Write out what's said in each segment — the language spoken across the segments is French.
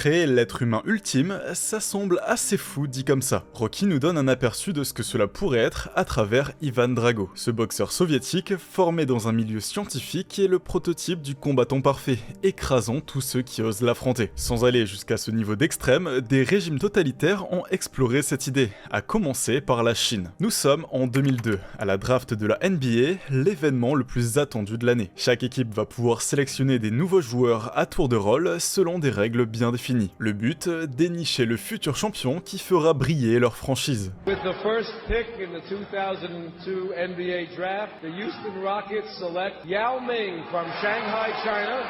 Créer l'être humain ultime, ça semble assez fou dit comme ça. Rocky nous donne un aperçu de ce que cela pourrait être à travers Ivan Drago. Ce boxeur soviétique, formé dans un milieu scientifique, est le prototype du combattant parfait, écrasant tous ceux qui osent l'affronter. Sans aller jusqu'à ce niveau d'extrême, des régimes totalitaires ont exploré cette idée, à commencer par la Chine. Nous sommes en 2002, à la draft de la NBA, l'événement le plus attendu de l'année. Chaque équipe va pouvoir sélectionner des nouveaux joueurs à tour de rôle selon des règles bien définies. Le but, dénicher le futur champion qui fera briller leur franchise. With the first pick in the 2002 NBA draft, the Houston Rockets select Yao Ming from Shanghai, China,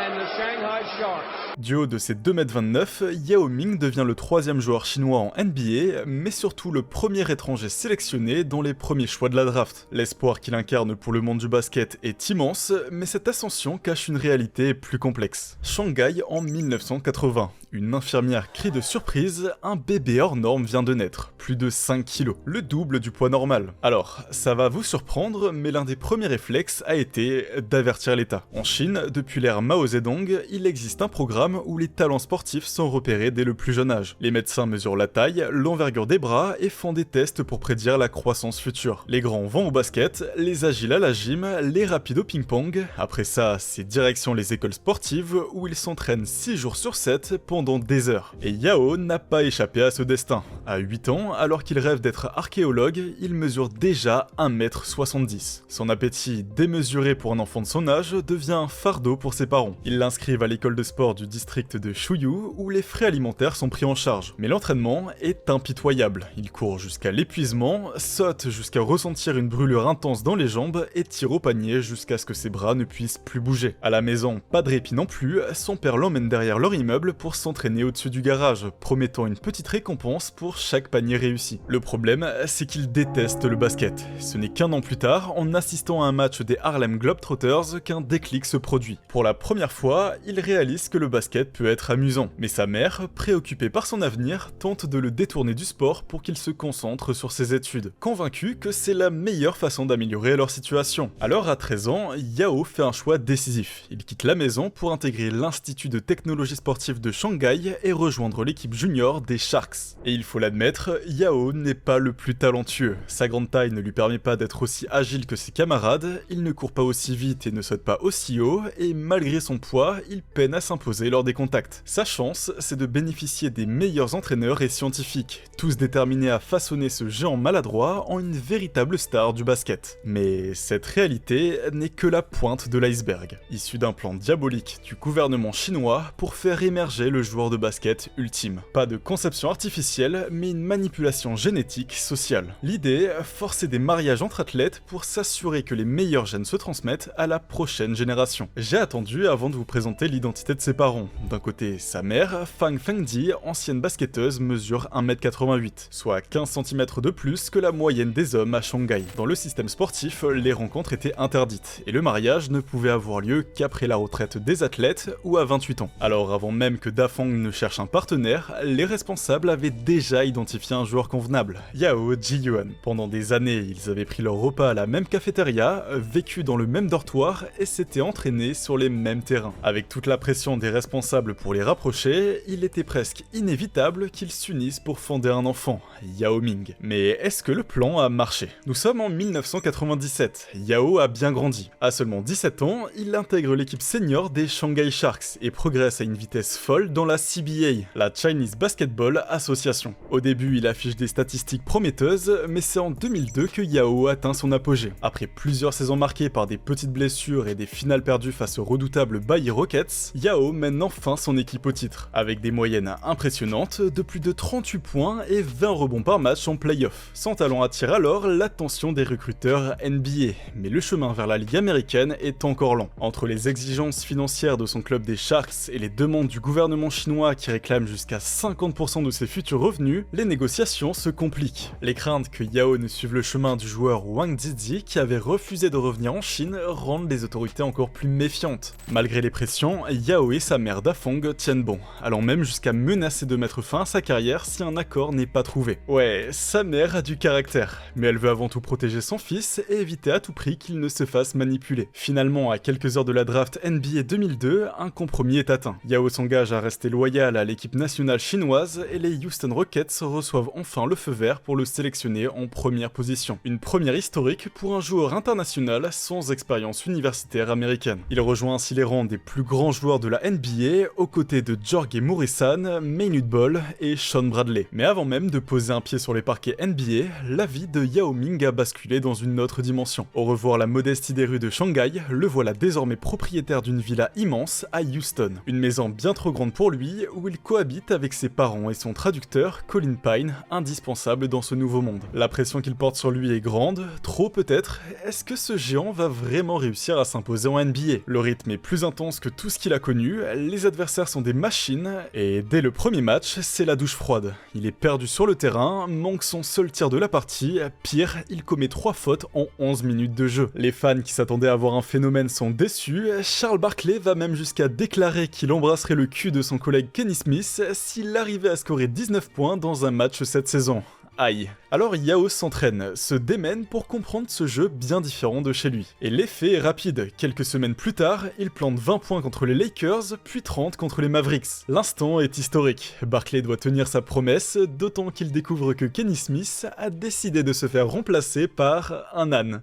and the Shanghai Sharks. Du haut de ses 2,29 m, Yao Ming devient le 3e joueur chinois en NBA, mais surtout le premier étranger sélectionné dans les premiers choix de la draft. L'espoir qu'il incarne pour le monde du basket est immense, mais cette ascension cache une réalité plus complexe. Shanghai en 1980. Une infirmière crie de surprise, un bébé hors norme vient de naître, plus de 5 kilos, le double du poids normal. Alors, ça va vous surprendre, mais l'un des premiers réflexes a été d'avertir l'État. En Chine, depuis l'ère Mao Zedong, il existe un programme où les talents sportifs sont repérés dès le plus jeune âge. Les médecins mesurent la taille, l'envergure des bras et font des tests pour prédire la croissance future. Les grands vont au basket, les agiles à la gym, les rapides au ping-pong. Après ça, c'est direction les écoles sportives où ils s'entraînent 6 jours sur 7 pendant des heures. Et Yao n'a pas échappé à ce destin. À 8 ans, alors qu'il rêve d'être archéologue, il mesure déjà 1,70 m. Son appétit démesuré pour un enfant de son âge devient un fardeau pour ses parents. Ils l'inscrivent à l'école de sport du district de Shuyu où les frais alimentaires sont pris en charge. Mais l'entraînement est impitoyable. Il court jusqu'à l'épuisement, saute jusqu'à ressentir une brûlure intense dans les jambes et tire au panier jusqu'à ce que ses bras ne puissent plus bouger. À la maison, pas de répit non plus, son père l'emmène derrière leur immeuble pour s'entraîner au-dessus du garage, promettant une petite récompense pour chaque panier réussi. Le problème, c'est qu'il déteste le basket. Ce n'est qu'un an plus tard, en assistant à un match des Harlem Globetrotters, qu'un déclic se produit. Pour la première fois, il réalise que le basket peut être amusant, mais sa mère, préoccupée par son avenir, tente de le détourner du sport pour qu'il se concentre sur ses études, convaincu que c'est la meilleure façon d'améliorer leur situation. Alors à 13 ans, Yao fait un choix décisif. Il quitte la maison pour intégrer l'Institut de technologie sportive de Shanghai et rejoindre l'équipe junior des Sharks. Et il faut l'admettre, Yao n'est pas le plus talentueux. Sa grande taille ne lui permet pas d'être aussi agile que ses camarades, il ne court pas aussi vite et ne saute pas aussi haut, et malgré son poids, il peine à s'imposer lors des contacts. Sa chance, c'est de bénéficier des meilleurs entraîneurs et scientifiques, tous déterminés à façonner ce géant maladroit en une véritable star du basket. Mais cette réalité n'est que la pointe de l'iceberg, issue d'un plan diabolique du gouvernement chinois pour faire émerger le joueur de basket ultime. Pas de conception artificielle, mais une manipulation génétique sociale. L'idée, forcer des mariages entre athlètes pour s'assurer que les meilleurs gènes se transmettent à la prochaine génération. J'ai attendu avant de vous présenter l'identité de ses parents. D'un côté, sa mère, Fang Fengdi, ancienne basketteuse, mesure 1,88 m, soit 15 cm de plus que la moyenne des hommes à Shanghai. Dans le système sportif, les rencontres étaient interdites, et le mariage ne pouvait avoir lieu qu'après la retraite des athlètes ou à 28 ans. Alors avant même que Dafang ne cherche un partenaire, les responsables avaient déjà identifié un joueur convenable, Yao Jiyuan. Pendant des années, ils avaient pris leur repas à la même cafétéria, vécu dans le même dortoir et s'étaient entraînés sur les mêmes terrains. Avec toute la pression des responsables pour les rapprocher, il était presque inévitable qu'ils s'unissent pour fonder un enfant, Yao Ming. Mais est-ce que le plan a marché? Nous sommes en 1997, Yao a bien grandi. À seulement 17 ans, il intègre l'équipe senior des Shanghai Sharks et progresse à une vitesse folle dans la CBA, la Chinese Basketball Association. Au début, il affiche des statistiques prometteuses, mais c'est en 2002 que Yao atteint son apogée. Après plusieurs saisons marquées par des petites blessures et des finales perdues face aux redoutables Bayi Rockets, Yao mène enfin son équipe au titre, avec des moyennes impressionnantes de plus de 38 points et 20 rebonds par match en play-off. Son talent attire alors l'attention des recruteurs NBA, mais le chemin vers la Ligue américaine est encore lent. Entre les exigences financières de son club des Sharks et les demandes du gouvernement chinois qui réclame jusqu'à 50% de ses futurs revenus, les négociations se compliquent. Les craintes que Yao ne suive le chemin du joueur Wang Zizhi qui avait refusé de revenir en Chine rendent les autorités encore plus méfiantes. Malgré les pressions, Yao et sa mère mère Dafong tienne bon, allant même jusqu'à menacer de mettre fin à sa carrière si un accord n'est pas trouvé. Ouais, sa mère a du caractère, mais elle veut avant tout protéger son fils et éviter à tout prix qu'il ne se fasse manipuler. Finalement, à quelques heures de la draft NBA 2002, un compromis est atteint. Yao s'engage à rester loyal à l'équipe nationale chinoise et les Houston Rockets reçoivent enfin le feu vert pour le sélectionner en première position. Une première historique pour un joueur international sans expérience universitaire américaine. Il rejoint ainsi les rangs des plus grands joueurs de la NBA aux côtés de Jorge Murisan, Manute Bol et Sean Bradley. Mais avant même de poser un pied sur les parquets NBA, la vie de Yao Ming a basculé dans une autre dimension. Au revoir la modestie des rues de Shanghai, le voilà désormais propriétaire d'une villa immense à Houston. Une maison bien trop grande pour lui, où il cohabite avec ses parents et son traducteur, Colin Pine, indispensable dans ce nouveau monde. La pression qu'il porte sur lui est grande, trop peut-être. Est-ce que ce géant va vraiment réussir à s'imposer en NBA? Le rythme est plus intense que tout ce qu'il a connu, les adversaires sont des machines, et dès le premier match, c'est la douche froide. Il est perdu sur le terrain, manque son seul tir de la partie, pire, il commet 3 fautes en 11 minutes de jeu. Les fans qui s'attendaient à voir un phénomène sont déçus, Charles Barkley va même jusqu'à déclarer qu'il embrasserait le cul de son collègue Kenny Smith s'il arrivait à scorer 19 points dans un match cette saison. Aïe. Alors Yao s'entraîne, se démène pour comprendre ce jeu bien différent de chez lui. Et l'effet est rapide, quelques semaines plus tard, il plante 20 points contre les Lakers, puis 30 contre les Mavericks. L'instant est historique, Barkley doit tenir sa promesse, d'autant qu'il découvre que Kenny Smith a décidé de se faire remplacer par un âne.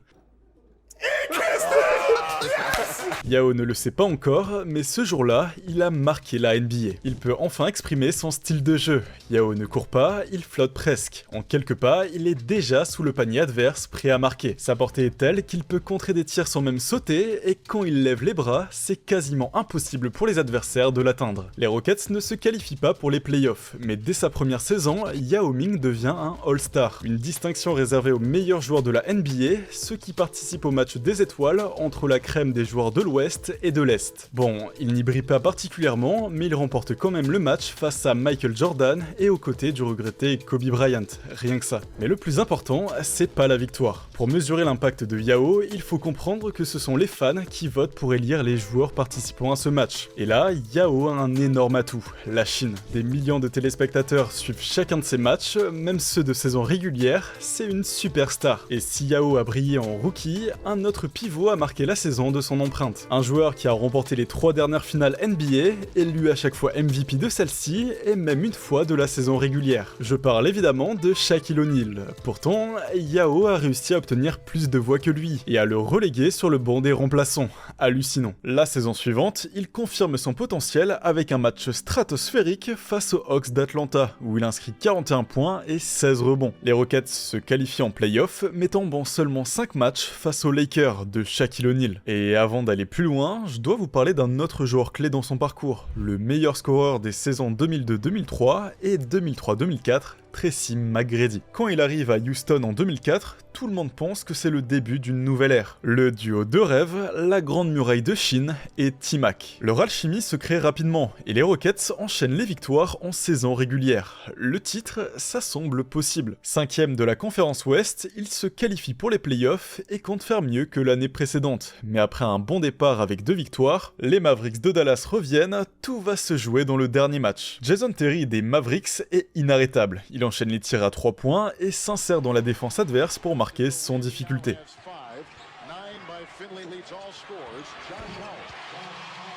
Yao ne le sait pas encore, mais ce jour-là, il a marqué la NBA. Il peut enfin exprimer son style de jeu. Yao ne court pas, il flotte presque. En quelques pas, il est déjà sous le panier adverse, prêt à marquer. Sa portée est telle qu'il peut contrer des tirs sans même sauter, et quand il lève les bras, c'est quasiment impossible pour les adversaires de l'atteindre. Les Rockets ne se qualifient pas pour les playoffs, mais dès sa première saison, Yao Ming devient un All-Star. Une distinction réservée aux meilleurs joueurs de la NBA, ceux qui participent au match des étoiles entre la crème des joueurs de l'Ouest et de l'Est. Bon, il n'y brille pas particulièrement, mais il remporte quand même le match face à Michael Jordan et aux côtés du regretté Kobe Bryant, rien que ça. Mais le plus important, c'est pas la victoire. Pour mesurer l'impact de Yao, il faut comprendre que ce sont les fans qui votent pour élire les joueurs participant à ce match. Et là, Yao a un énorme atout, la Chine. Des millions de téléspectateurs suivent chacun de ses matchs, même ceux de saison régulière, c'est une superstar. Et si Yao a brillé en rookie, un autre pivot a marqué la saison de son empreinte. Un joueur qui a remporté les 3 dernières finales NBA, élu à chaque fois MVP de celle-ci, et même une fois de la saison régulière. Je parle évidemment de Shaquille O'Neal. Pourtant, Yao a réussi à obtenir plus de voix que lui, et à le reléguer sur le banc des remplaçants. Hallucinant. La saison suivante, il confirme son potentiel avec un match stratosphérique face aux Hawks d'Atlanta, où il inscrit 41 points et 16 rebonds. Les Rockets se qualifient en play-off, mais tombent en seulement 5 matchs face aux Lakers de Shaquille O'Neal. Et avant d'aller plus loin, je dois vous parler d'un autre joueur clé dans son parcours, le meilleur scoreur des saisons 2002-2003 et 2003-2004, Tracy McGrady. Quand il arrive à Houston en 2004, tout le monde pense que c'est le début d'une nouvelle ère. Le duo de rêve, la Grande Muraille de Chine et T-Mac. Leur alchimie se crée rapidement, et les Rockets enchaînent les victoires en saison régulière. Le titre, ça semble possible. 5e de la conférence Ouest, ils se qualifient pour les playoffs et comptent faire mieux que l'année précédente. Mais après un bon départ avec 2 victoires, les Mavericks de Dallas reviennent, tout va se jouer dans le dernier match. Jason Terry des Mavericks est inarrêtable. Il enchaîne les tirs à 3 points et s'insère dans la défense adverse pour marquer sans difficulté.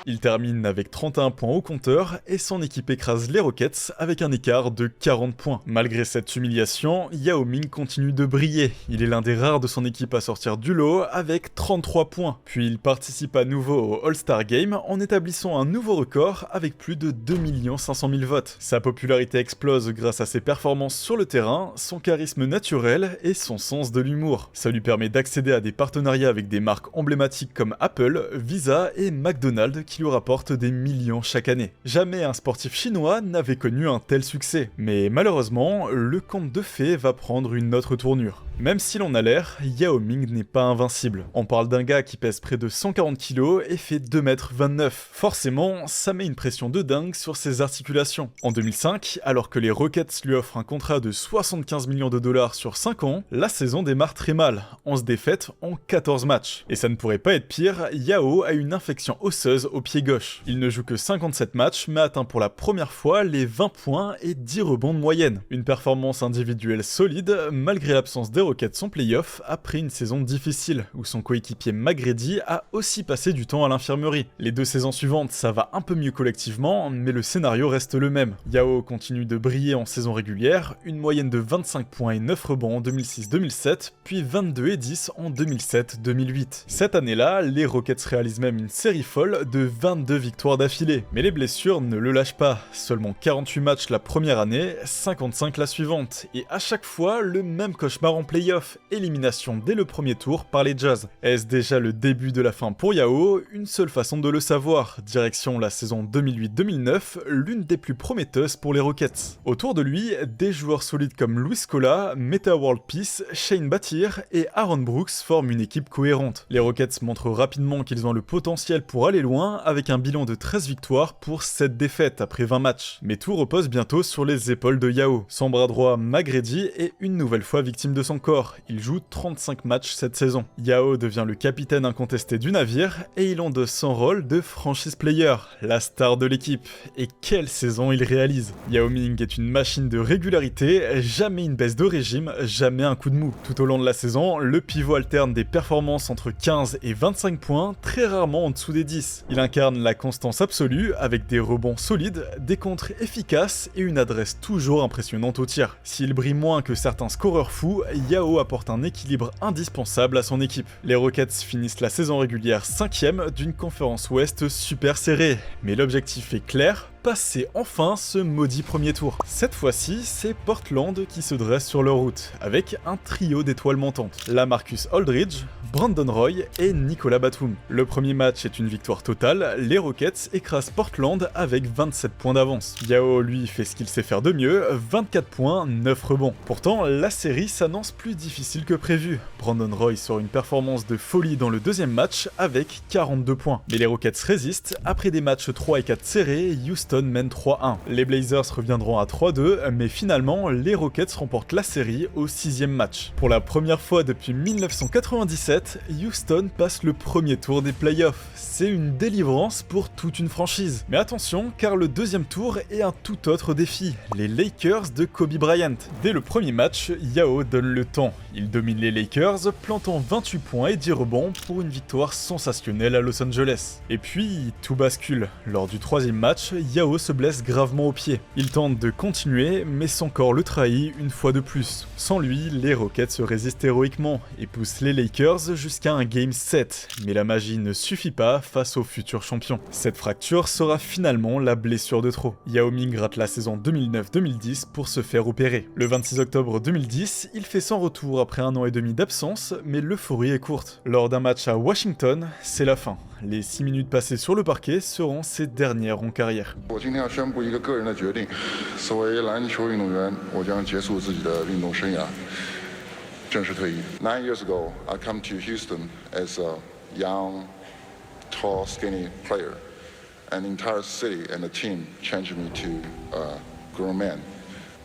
Il termine avec 31 points au compteur et son équipe écrase les Rockets avec un écart de 40 points. Malgré cette humiliation, Yao Ming continue de briller. Il est l'un des rares de son équipe à sortir du lot avec 33 points. Puis il participe à nouveau au All-Star Game en établissant un nouveau record avec plus de 2 500 000 votes. Sa popularité explose grâce à ses performances sur le terrain, son charisme naturel et son sens de l'humour. Ça lui permet d'accéder à des partenariats avec des marques emblématiques comme Apple, Visa et McDonald's qui lui rapporte des millions chaque année. Jamais un sportif chinois n'avait connu un tel succès. Mais malheureusement, le conte de fées va prendre une autre tournure. Même si l'on a l'air, Yao Ming n'est pas invincible. On parle d'un gars qui pèse près de 140 kg et fait 2,29 m. Forcément, ça met une pression de dingue sur ses articulations. En 2005, alors que les Rockets lui offrent un contrat de 75 millions de dollars sur 5 ans, la saison démarre très mal, 11 défaites en 14 matchs. Et ça ne pourrait pas être pire, Yao a une infection osseuse au pied gauche. Il ne joue que 57 matchs, mais atteint pour la première fois les 20 points et 10 rebonds de moyenne. Une performance individuelle solide, malgré l'absence des Rockets en play-off, après une saison difficile, où son coéquipier McGrady a aussi passé du temps à l'infirmerie. Les 2 saisons suivantes, ça va un peu mieux collectivement, mais le scénario reste le même. Yao continue de briller en saison régulière, une moyenne de 25 points et 9 rebonds en 2006-2007, puis 22 et 10 en 2007-2008. Cette année-là, les Rockets réalisent même une série folle de 22 victoires d'affilée. Mais les blessures ne le lâchent pas, seulement 48 matchs la première année, 55 la suivante, et à chaque fois, le même cauchemar en play-off, élimination dès le premier tour par les Jazz. Est-ce déjà le début de la fin pour Yao? Une seule façon de le savoir, direction la saison 2008-2009, l'une des plus prometteuses pour les Rockets. Autour de lui, des joueurs solides comme Luis Scola, Metta World Peace, Shane Battier et Aaron Brooks forment une équipe cohérente. Les Rockets montrent rapidement qu'ils ont le potentiel pour aller loin, avec un bilan de 13 victoires pour 7 défaites après 20 matchs. Mais tout repose bientôt sur les épaules de Yao. Son bras droit, McGrady, est une nouvelle fois victime de son corps. Il joue 35 matchs cette saison. Yao devient le capitaine incontesté du navire, et il endosse son rôle de franchise player, la star de l'équipe. Et quelle saison il réalise! Yao Ming est une machine de régularité, jamais une baisse de régime, jamais un coup de mou. Tout au long de la saison, le pivot alterne des performances entre 15 et 25 points, très rarement en dessous des 10. Il incarne la constance absolue, avec des rebonds solides, des contres efficaces et une adresse toujours impressionnante au tir. S'il brille moins que certains scoreurs fous, Yao apporte un équilibre indispensable à son équipe. Les Rockets finissent la saison régulière 5e d'une conférence ouest super serrée, mais l'objectif est clair: passer enfin ce maudit premier tour. Cette fois-ci, c'est Portland qui se dresse sur leur route, avec un trio d'étoiles montantes. LaMarcus Aldridge, Brandon Roy et Nicolas Batum. Le premier match est une victoire totale, les Rockets écrasent Portland avec 27 points d'avance. Yao, lui, fait ce qu'il sait faire de mieux, 24 points, 9 rebonds. Pourtant, la série s'annonce plus difficile que prévu. Brandon Roy sort une performance de folie dans le deuxième match avec 42 points. Mais les Rockets résistent, après des matchs 3 et 4 serrés, Houston mène 3-1. Les Blazers reviendront à 3-2, mais finalement, les Rockets remportent la série au 6e match. Pour la première fois depuis 1997, Houston passe le premier tour des playoffs. C'est une délivrance pour toute une franchise. Mais attention, car le deuxième tour est un tout autre défi, les Lakers de Kobe Bryant. Dès le premier match, Yao donne le temps. Il domine les Lakers, plantant 28 points et 10 rebonds pour une victoire sensationnelle à Los Angeles. Et puis, tout bascule. Lors du troisième match, Yao se blesse gravement au pied. Il tente de continuer, mais son corps le trahit une fois de plus. Sans lui, les Rockets se résistent héroïquement et poussent les Lakers jusqu'à un Game 7. Mais la magie ne suffit pas face aux futurs champions. Cette fracture sera finalement la blessure de trop. Yao Ming rate la saison 2009-2010 pour se faire opérer. Le 26 octobre 2010, il fait son retour après 1 an et demi d'absence, mais l'euphorie est courte. Lors d'un match à Washington, c'est la fin. Les 6 minutes passées sur le parquet seront ses dernières en carrière. 我今天要宣布一个个人的决定，作为篮球运动员，我将结束自己的运动生涯，正式退役。9 years ago, I come to Houston as a young, tall, skinny player, and the entire city and the team changed me to a grown man,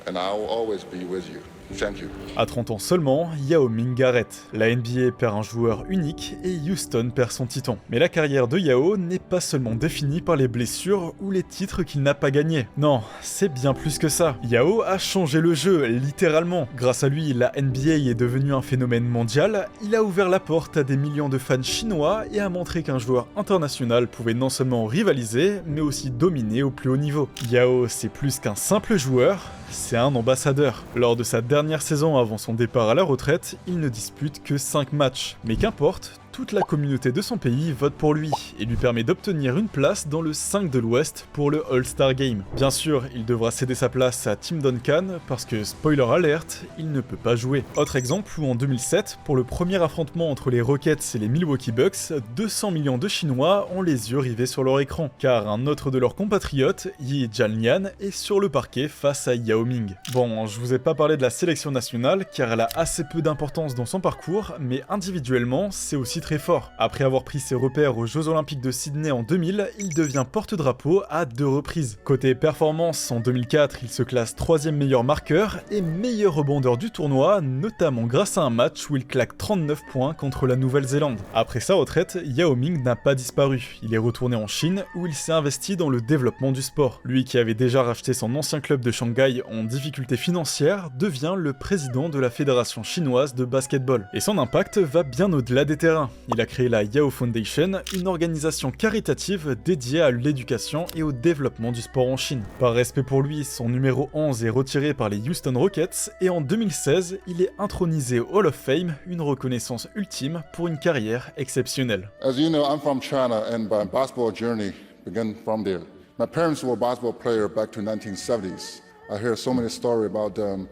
and I will always be with you. Thank you. À 30 ans seulement, Yao Ming arrête. La NBA perd un joueur unique et Houston perd son titan. Mais la carrière de Yao n'est pas seulement définie par les blessures ou les titres qu'il n'a pas gagnés. Non, c'est bien plus que ça. Yao a changé le jeu, littéralement. Grâce à lui, la NBA est devenue un phénomène mondial, il a ouvert la porte à des millions de fans chinois et a montré qu'un joueur international pouvait non seulement rivaliser, mais aussi dominer au plus haut niveau. Yao, c'est plus qu'un simple joueur, c'est un ambassadeur. Lors de sa dernière saison avant son départ à la retraite, il ne dispute que 5 matchs. Mais qu'importe, toute la communauté de son pays vote pour lui et lui permet d'obtenir une place dans le 5 de l'Ouest pour le All-Star Game. Bien sûr, il devra céder sa place à Tim Duncan parce que, spoiler alert, il ne peut pas jouer. Autre exemple où en 2007, pour le premier affrontement entre les Rockets et les Milwaukee Bucks, 200 millions de Chinois ont les yeux rivés sur leur écran, car un autre de leurs compatriotes, Yi Jianlian, est sur le parquet face à Yao Ming. Bon, je vous ai pas parlé de la sélection nationale car elle a assez peu d'importance dans son parcours, mais individuellement, c'est aussi très fort. Après avoir pris ses repères aux Jeux Olympiques de Sydney en 2000, il devient porte-drapeau à 2 reprises. Côté performance, en 2004, il se classe 3e meilleur marqueur et meilleur rebondeur du tournoi, notamment grâce à un match où il claque 39 points contre la Nouvelle-Zélande. Après sa retraite, Yao Ming n'a pas disparu. Il est retourné en Chine où il s'est investi dans le développement du sport. Lui qui avait déjà racheté son ancien club de Shanghai en difficulté financière, devient le président de la Fédération chinoise de basketball. Et son impact va bien au-delà des terrains. Il a créé la Yao Foundation, une organisation caritative dédiée à l'éducation et au développement du sport en Chine. Par respect pour lui, son numéro 11 est retiré par les Houston Rockets et en 2016, il est intronisé au Hall of Fame, une reconnaissance ultime pour une carrière exceptionnelle. As you know, I'm from China and my basketball journey began from there. My parents were basketball players back to 1970s. I hear so many stories about them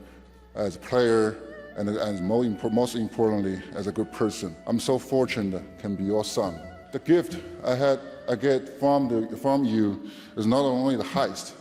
as a player and most importantly, as a good person. I'm so fortunate can be your son. The gift I get from you is not only the highest,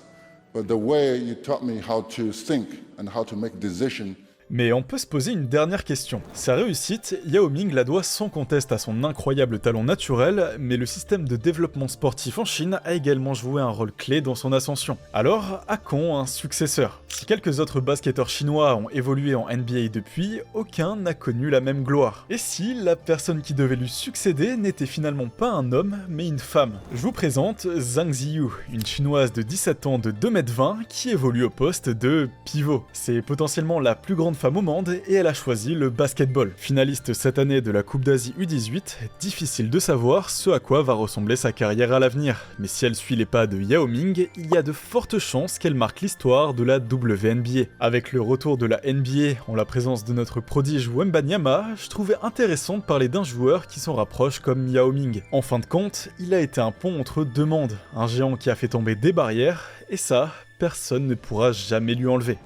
but the way you taught me how to think and how to make decisions. Mais on peut se poser une dernière question. Sa réussite, Yao Ming la doit sans conteste à son incroyable talent naturel, mais le système de développement sportif en Chine a également joué un rôle clé dans son ascension. Alors, a qu'ont un successeur? Si quelques autres basketteurs chinois ont évolué en NBA depuis, aucun n'a connu la même gloire. Et si la personne qui devait lui succéder n'était finalement pas un homme, mais une femme? Je vous présente Zhang Ziyu, une chinoise de 17 ans de 2m20 qui évolue au poste de pivot. C'est potentiellement la plus grande femme au monde et elle a choisi le basketball. Finaliste cette année de la Coupe d'Asie U18, difficile de savoir ce à quoi va ressembler sa carrière à l'avenir. Mais si elle suit les pas de Yao Ming, il y a de fortes chances qu'elle marque l'histoire de la WNBA. Avec le retour de la NBA en la présence de notre prodige Wembanyama, je trouvais intéressant de parler d'un joueur qui s'en rapproche comme Yao Ming. En fin de compte, il a été un pont entre deux mondes, un géant qui a fait tomber des barrières, et ça, personne ne pourra jamais lui enlever.